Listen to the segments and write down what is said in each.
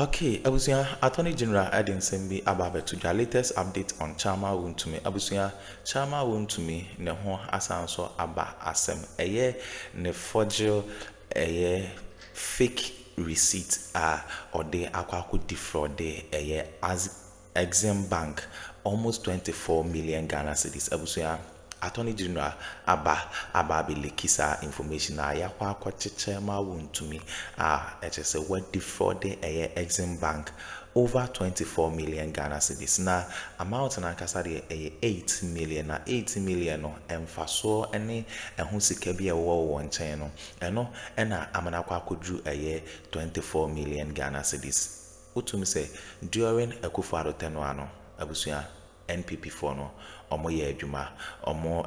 Okay, Abusia, Attorney General Adin Sembi Ababe to the latest update on Chama Wontumi. Abusia, Chama Wontumi, ne ho asanso aba asem. Eye ne forgery, fake receipt or de akwaku defraud de as Exim Bank almost 24 million Ghana cedis. Abusia, Attorney General Ababe lekisa information yakwa kwacheche ma Wontumi say what defrauded Exim Bank over 24 million Ghana cedis. Na amount na kasa de 8 million na 8 million no emfaso ene eho sika bi ewo nchen no eno na amana kwa kodru 24 million Ghana cedis. Utumi say during Akuffo Addo tenure ano abusua NPP4 no omo ye adwuma omo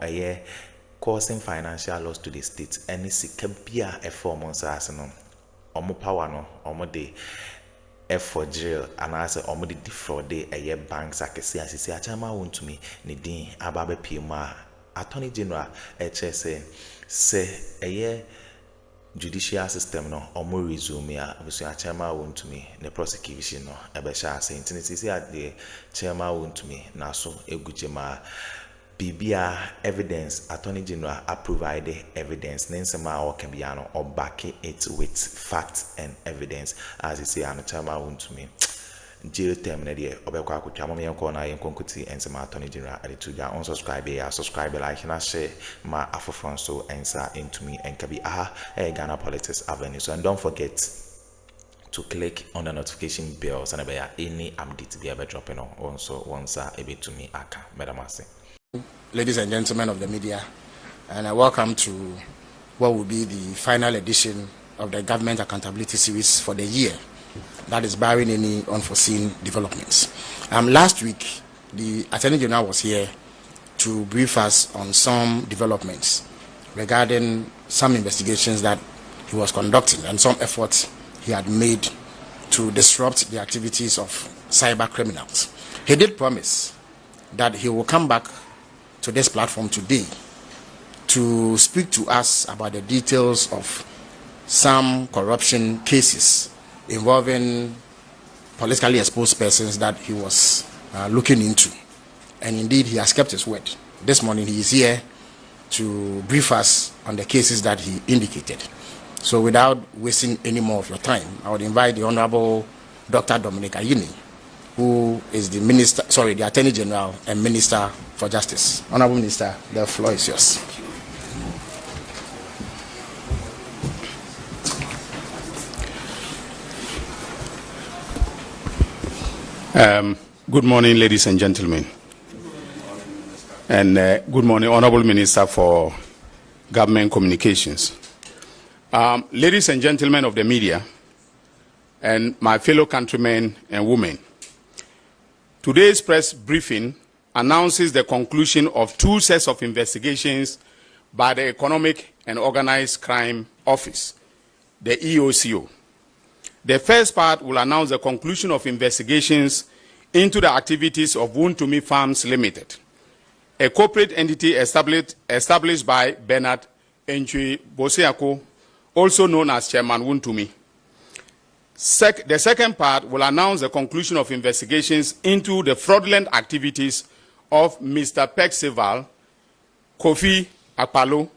causing financial loss to the state any sika bia e form on sase no omo power no omo de Forgery and as omo de defraud de banks akese asisi achama Wontumi ne din ababe pima Attorney General say judicial system no omo resume abusia chairman Wontumi ne prosecution no ebesha say intinisi ade chairman Wontumi na so egujema bibia evidence Attorney General provide evidence nensema o can be ano or back it with facts and evidence as he say an chairman Wontumi jail term na de obekwa akotwa mo yenko na yenkonkuti ensema Attorney General ade to ja unsubscribe subscribe like na share ma afofron so ensa into me and kabi Ghana Politics Avenue. So and don't forget to click on the notification bell so na any update be ever dropping on also once able to me aka madam ase. Ladies and gentlemen of the media, and I welcome to what will be the final edition of the Government Accountability Series for the year. That is barring any unforeseen developments. Last week, the Attorney General was here to brief us on some developments regarding some investigations that he was conducting and some efforts he had made to disrupt the activities of cyber criminals. He did promise that he will come back to this platform today to speak to us about the details of some corruption cases involving politically exposed persons that he was looking into. And indeed, he has kept his word. This morning, he is here to brief us on the cases that he indicated. So without wasting any more of your time, I would invite the Honorable Dr. Dominic Ayini, who is the Attorney General and Minister for Justice. Honorable Minister, the floor is yours. Good morning, ladies and gentlemen, and good morning, Honorable Minister for Government Communications. Ladies and gentlemen of the media, and my fellow countrymen and women, today's press briefing announces the conclusion of 2 sets of investigations by the Economic and Organized Crime Office, the EOCO. The first part will announce the conclusion of investigations into the activities of Wontumi Farms Limited, a corporate entity established by Bernard Entwi Boseako, also known as Chairman Wontumi. The second part will announce the conclusion of investigations into the fraudulent activities of Mr. Percival Kofi Akpalo,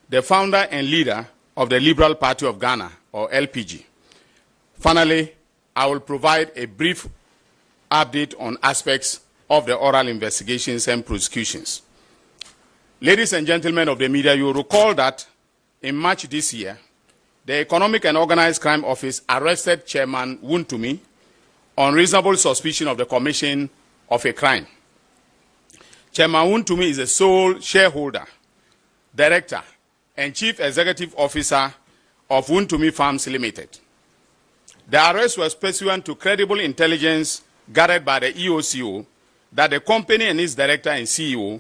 the founder and leader of the Liberal Party of Ghana, or LPG. Finally, I will provide a brief update on aspects of the oral investigations and prosecutions. Ladies and gentlemen of the media, you will recall that in March this year, the Economic and Organized Crime Office arrested Chairman Wontumi on reasonable suspicion of the commission of a crime. Chairman Wontumi is the sole shareholder, director, and chief executive officer of Wontumi Farms Limited. The arrest was pursuant to credible intelligence gathered by the EOCO that the company and its director and CEO,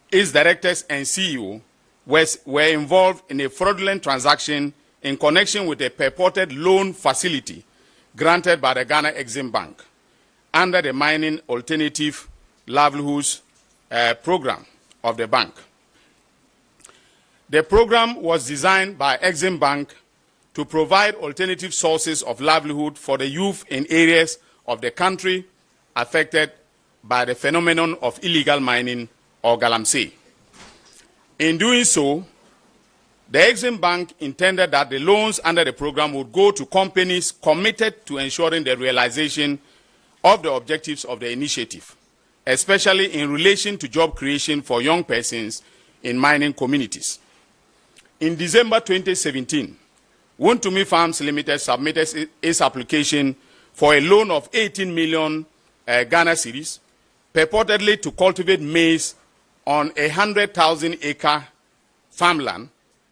its directors and CEO were involved in a fraudulent transaction in connection with a purported loan facility granted by the Ghana Exim Bank under the Mining Alternative Livelihoods program of the bank. The program was designed by Exim Bank to provide alternative sources of livelihood for the youth in areas of the country affected by the phenomenon of illegal mining or galamsey. In doing so, the Exim Bank intended that the loans under the program would go to companies committed to ensuring the realization of the objectives of the initiative, especially in relation to job creation for young persons in mining communities. In December 2017, Wontumi Farms Limited submitted its application for a loan of 18 million Ghana cedis, purportedly to cultivate maize on 100,000 acre farmland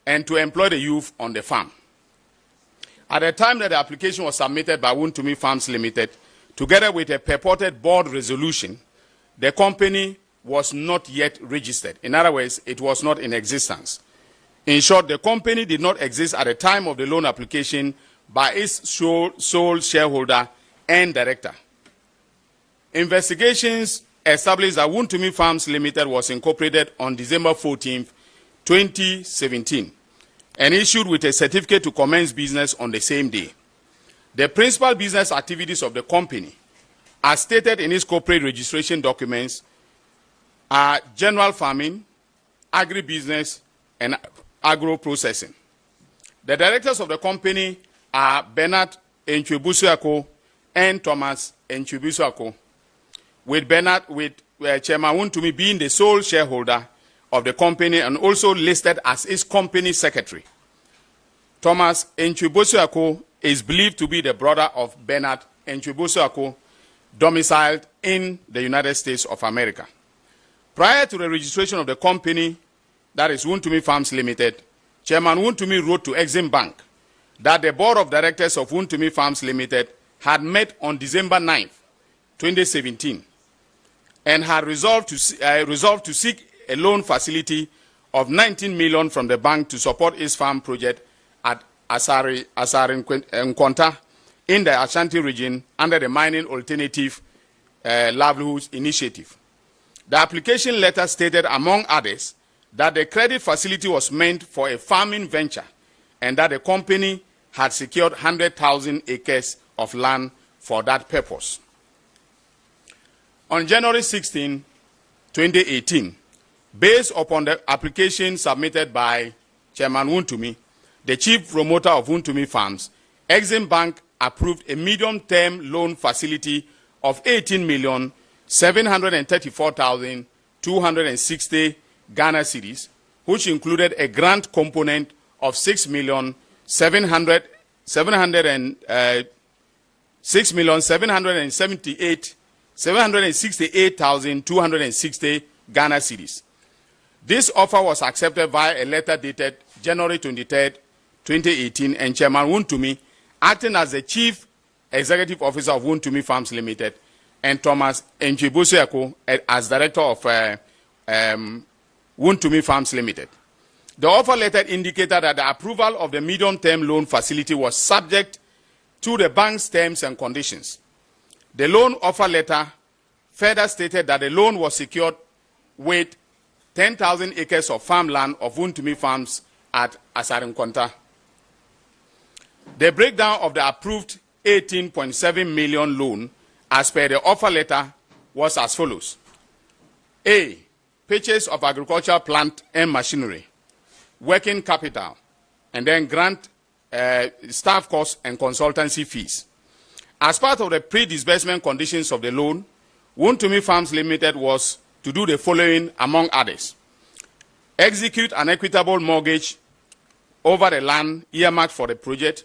and to employ the youth on the farm. At the time that the application was submitted by Wontumi Farms Limited, together with a purported board resolution, the company was not yet registered. In other words, it was not in existence. In short, the company did not exist at the time of the loan application by its sole shareholder and director. Investigations established that Wontumi Farms Limited was incorporated on December 14, 2017, and issued with a certificate to commence business on the same day. The principal business activities of the company, as stated in its corporate registration documents, are general farming, agribusiness, and agro-processing. The directors of the company are Bernard Enchibusuako and Thomas Enchibusuako, with Chairman Wontumi being the sole shareholder of the company and also listed as its company secretary. Thomas Enchibusuako is believed to be the brother of Bernard Enchibusuako, domiciled in the United States of America. Prior to the registration of the company, that is Wontumi Farms Limited, Chairman Wontumi wrote to Exim Bank that the board of directors of Wontumi Farms Limited had met on December 9, 2017, and had resolved to seek a loan facility of 19 million from the bank to support its farm project at Asari Nkwanta in the Ashanti region under the Mining Alternative Livelihoods Initiative. The application letter stated, among others, that the credit facility was meant for a farming venture and that the company had secured 100,000 acres of land for that purpose. On January 16, 2018, based upon the application submitted by Chairman Wontumi, the chief promoter of Wontumi Farms, Exim Bank approved a medium-term loan facility of 18,734,260 Ghana cedis, which included a grant component of 6,768,260 Ghana cedis. This offer was accepted via a letter dated January 23, 2018, and Chairman Wontumi, acting as the Chief Executive Officer of Wontumi Farms Limited, and Thomas Enchibusuako as Director of Wontumi Farms Limited. The offer letter indicated that the approval of the medium-term loan facility was subject to the bank's terms and conditions. The loan offer letter further stated that the loan was secured with 10,000 acres of farmland of Wontumi Farms at Asari Nkwanta. The breakdown of the approved 18.7 million loan as per the offer letter was as follows. A. Purchase of agricultural plant and machinery, working capital, and then grant staff costs and consultancy fees. As part of the pre-disbursement conditions of the loan, Wontumi Farms Limited was to do the following, among others: execute an equitable mortgage over the land earmarked for the project,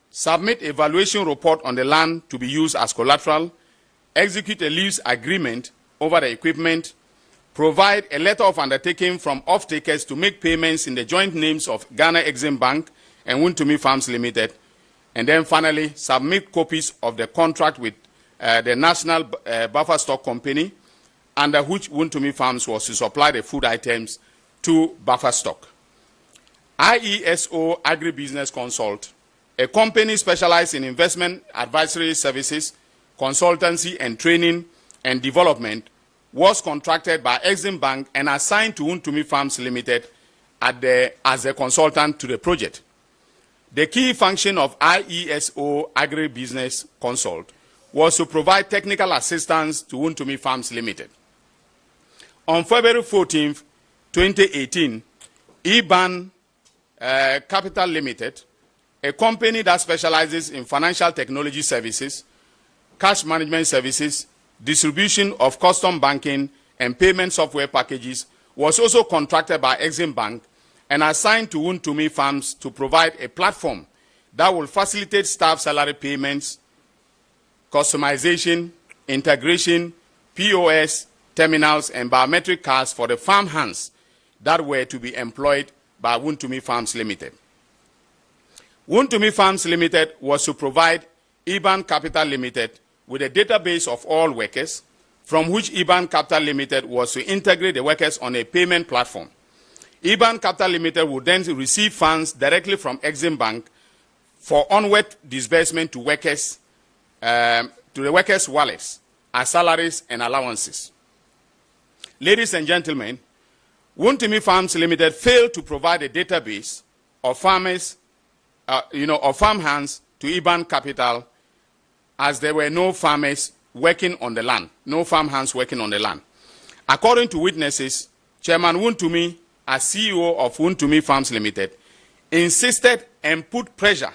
submit a valuation report on the land to be used as collateral, execute a lease agreement over the equipment, provide a letter of undertaking from off-takers to make payments in the joint names of Ghana Exim Bank and Wontumi Farms Limited, and then finally submit copies of the contract with the National Buffer Stock Company, under which Wontumi Farms was to supply the food items to Buffer Stock. IESO Agribusiness Consult, a company specialized in investment advisory services, consultancy and training and development, was contracted by Exim Bank and assigned to Wontumi Farms Limited as a consultant to the project. The key function of IESO Agribusiness Consult was to provide technical assistance to Wontumi Farms Limited. On February 14, 2018, IBAN Capital Limited, a company that specializes in financial technology services, cash management services, distribution of custom banking and payment software packages, was also contracted by Exim Bank and assigned to Wontumi Farms to provide a platform that will facilitate staff salary payments, customization, integration, POS, terminals, and biometric cards for the farm hands that were to be employed by Wontumi Farms Limited. Wontumi Farms Limited was to provide IBAN Capital Limited with a database of all workers, from which IBAN Capital Limited was to integrate the workers on a payment platform. IBAN Capital Limited would then receive funds directly from Exim Bank for onward disbursement to workers, to the workers' wallets as salaries and allowances. Ladies and gentlemen, Wontumi Farms Limited failed to provide a database of farmers, of farm hands to IBAN Capital, as there were no farmers working on the land, no farm hands working on the land. According to witnesses, Chairman Wontumi, as CEO of Wontumi Farms Limited, insisted and put pressure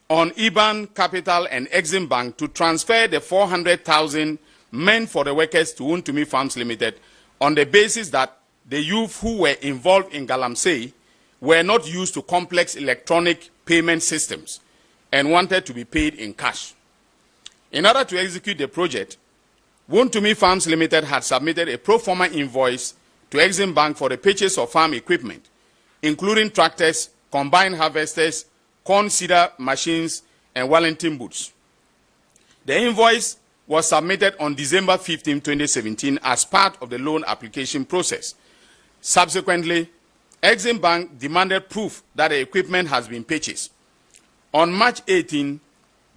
on IBAN Capital and Exim Bank to transfer the 400,000 meant for the workers to Wontumi Farms Limited on the basis that the youth who were involved in Galamsey were not used to complex electronic payment systems and wanted to be paid in cash. In order to execute the project, Wontumi Farms Limited had submitted a pro forma invoice to Exim Bank for the purchase of farm equipment, including tractors, combine harvesters, corn seeder machines, and Wellington boots. The invoice was submitted on December 15, 2017 as part of the loan application process. Subsequently, Exim Bank demanded proof that the equipment has been purchased. On March 18,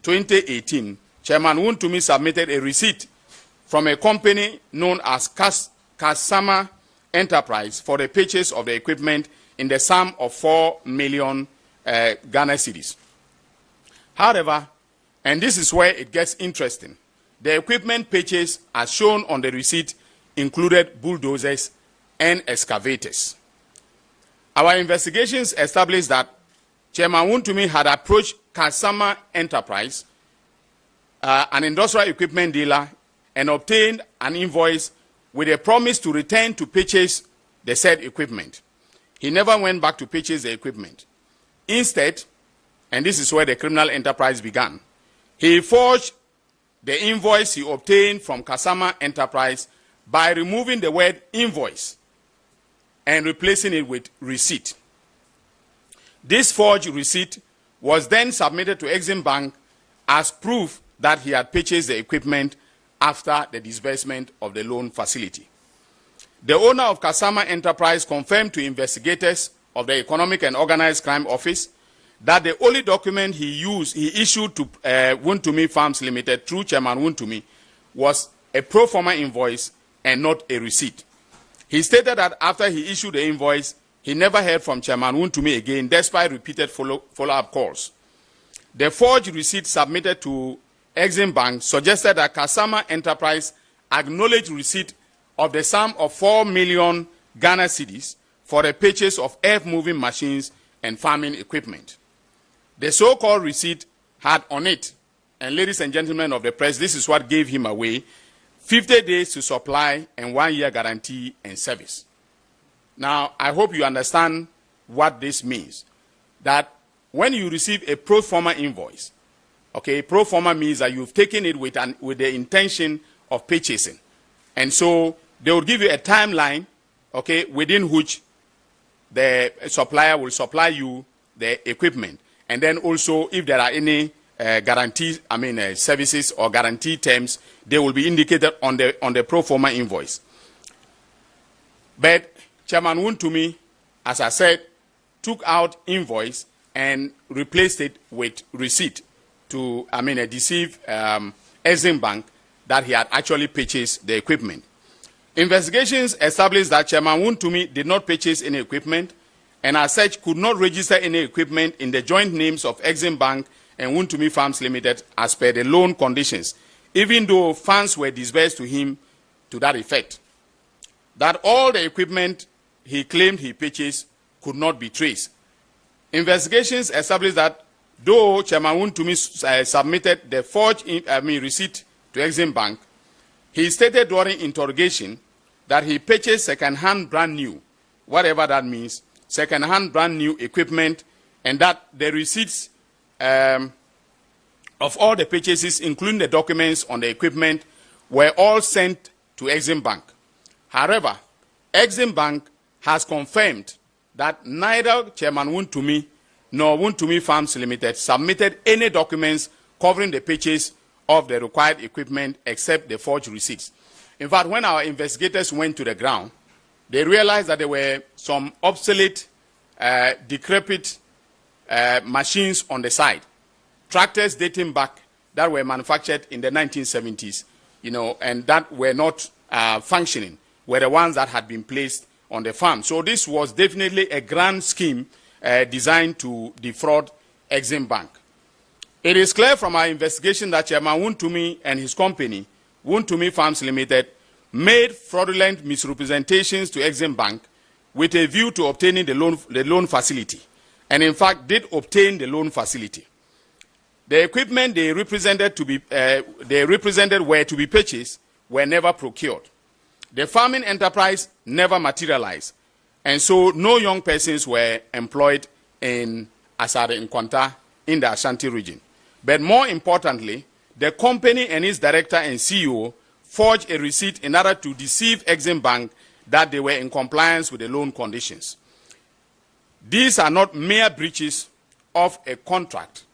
2018, Chairman Wontumi submitted a receipt from a company known as Kasama Enterprise for the purchase of the equipment in the sum of 4 million Ghana cedis. However, and this is where it gets interesting, the equipment purchase as shown on the receipt included bulldozers and excavators. Our investigations established that Chairman Wontumi had approached Kasama Enterprise, an industrial equipment dealer, and obtained an invoice with a promise to return to purchase the said equipment. He never went back to purchase the equipment. Instead, and this is where the criminal enterprise began, he forged the invoice he obtained from Kasama Enterprise by removing the word invoice and replacing it with receipt. This forged receipt was then submitted to Exim Bank as proof that he had purchased the equipment after the disbursement of the loan facility. The owner of Kasama Enterprise confirmed to investigators of the Economic and Organized Crime Office that the only document he issued to Wontumi Farms Limited through Chairman Wontumi was a pro forma invoice and not a receipt. He stated that after he issued the invoice, he never heard from Chairman Wontumi again, despite repeated follow-up calls. The forged receipt submitted to Exim Bank suggested that Kasama Enterprise acknowledged receipt of the sum of 4 million Ghana cedis for the purchase of earth-moving machines and farming equipment. The so-called receipt had on it, and ladies and gentlemen of the press, this is what gave him away, 50 days to supply and 1 year guarantee and service. Now, I hope you understand what this means. That when you receive a pro forma invoice, okay, pro forma means that you've taken it with the intention of purchasing. And so they will give you a timeline, okay, within which the supplier will supply you the equipment. And then also, if there are any services or guarantee terms, they will be indicated on the pro forma invoice. But Chairman Wontumi, as I said, took out invoice and replaced it with receipt to, deceive Exim Bank that he had actually purchased the equipment. Investigations established that Chairman Wontumi did not purchase any equipment, and as such could not register any equipment in the joint names of Exim Bank and Wontumi Farms Limited as per the loan conditions, even though funds were disbursed to him to that effect. That all the equipment he claimed he purchased could not be traced. Investigations established that though Chairman Wontumi submitted the forged receipt to Exim Bank, he stated during interrogation that he purchased second-hand brand new, whatever that means, second-hand brand new equipment, and that the receipts of all the purchases, including the documents on the equipment, were all sent to Exim Bank. However, Exim Bank has confirmed that neither Chairman Wontumi nor Wontumi Farms Limited submitted any documents covering the purchase of the required equipment except the forged receipts. In fact, when our investigators went to the ground, they realized that there were some obsolete, decrepit machines on the side, tractors dating back that were manufactured in the 1970s, and that were not functioning, were the ones that had been placed on the farm. So this was definitely a grand scheme designed to defraud Exim Bank. It is clear from our investigation that Chairman Wontumi and his company, Wontumi Farms Limited, made fraudulent misrepresentations to Exim Bank with a view to obtaining the loan facility, and in fact did obtain the loan facility. The equipment they represented were to be purchased were never procured. The farming enterprise never materialized, and so no young persons were employed in Asare Nkwanta in the Ashanti region. But more importantly, the company and its director and CEO forged a receipt in order to deceive Exim Bank that they were in compliance with the loan conditions. These are not mere breaches of a contract,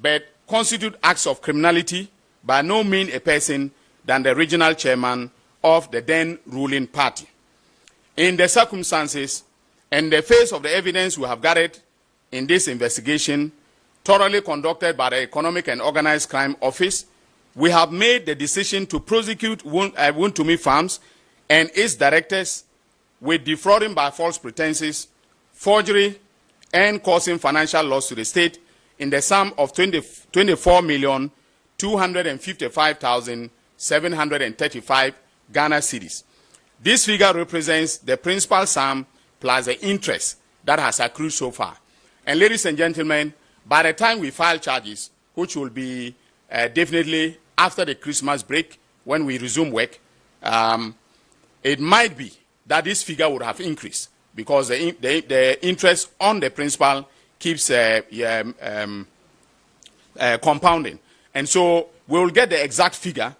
but constitute acts of criminality, by no means a person than the regional chairman of the then ruling party. In the circumstances and the face of the evidence we have gathered in this investigation, thoroughly conducted by the Economic and Organized Crime Office, we have made the decision to prosecute Wontumi Farms and its directors with defrauding by false pretenses, forgery, and causing financial loss to the state in the sum of 24,255,735 Ghana cedis. This figure represents the principal sum plus the interest that has accrued so far. And ladies and gentlemen, by the time we file charges, which will be definitely after the Christmas break when we resume work, it might be that this figure would have increased because the interest on the principal keeps compounding. And so we will get the exact figure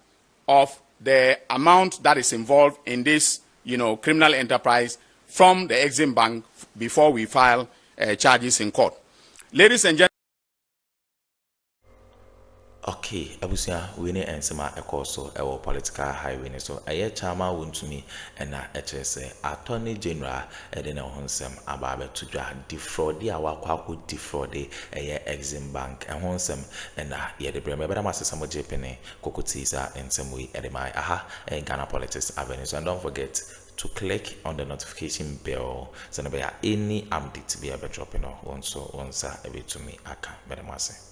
of the amount that is involved in this criminal enterprise from the Exim Bank before we file charges in court. Ladies and gentlemen, okay, abusia we ne ensema ekoso ewo political highway so aye chama Wontumi na say Attorney General de ne honsem aba betudwa defraud ya wakwa defraud eye Exim Bank honsem na ye de breme beda masesamo jepene kokoti sa ensem we e de mai aha Ghana Politics Avenue. So and don't forget to click on the notification bell so no be any update be able dropping on so onsa ebetumi aka beda mase.